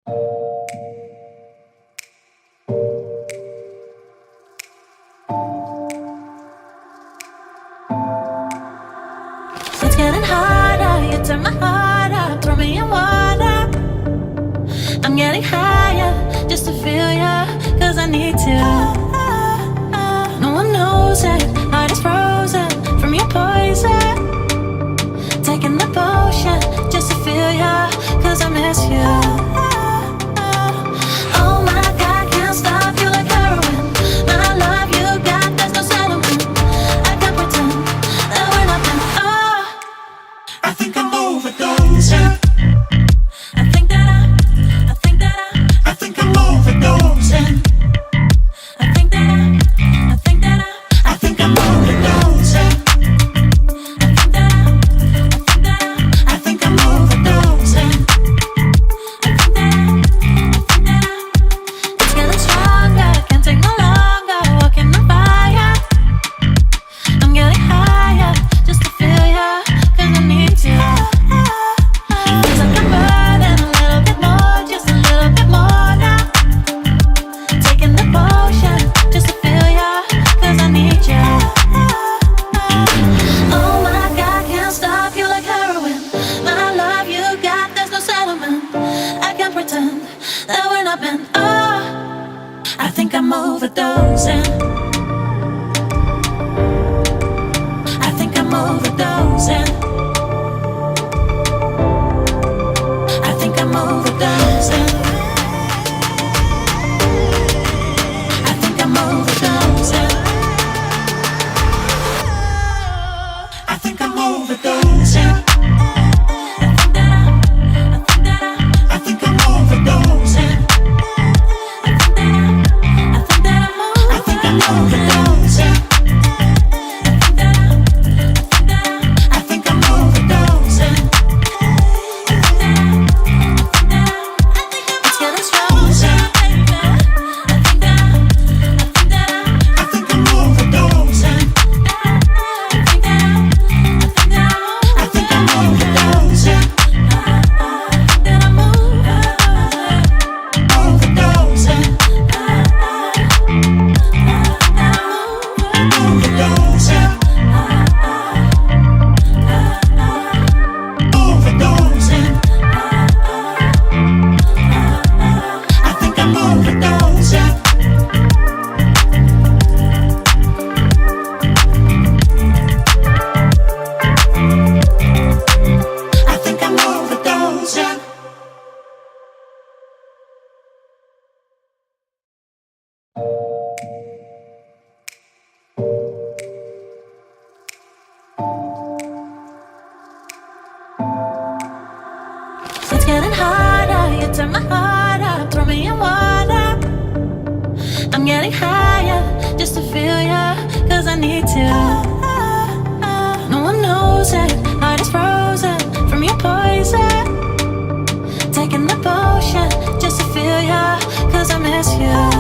It's getting harder, you turn my heart up, throw me in water. I'm getting higher, just to feel ya, cause I need to. No one knows it, heart is frozen from your poison. Taking the potion, just to feel ya, cause I miss you. Oh my God, can't stop you like heroin. My love you got, there's no settlement. I can't pretend that we're nothing. Oh, I think I'm overdosing. I think that I'm overdosing. I think that I'm I think I'm overdosing. I think I'm overdosing. It's getting stronger, can't take no longer, walking on fire. I'm getting higher, just to feel ya, cause I need to. Feels like I'm burning a little bit more, just a little bit more now. Taking the potion, just to feel ya, cause I need ya. Oh my God, can't stop you like heroin. My love you got, there's no settlement. I can't pretend that we're not meant. Oh, I think I'm overdosing. I think I'm overdosing. I think I'm overdosing. I think I'm overdosing. I think I'm overdosing. I think I'm overdosing. I think I'm overdosing. I think I'm overdosing. It's getting stronger. I think I'm overdosing. I think I'm overdosing. Overdosing. Overdosing. I think I'm overdosing. I think I'm overdosing. It's getting harder, you turn my heart up, throw me in water. I'm getting higher, just to feel ya, cause I need to. No one knows it, heart is frozen from your poison. Taking the potion, just to feel ya, cause I miss you.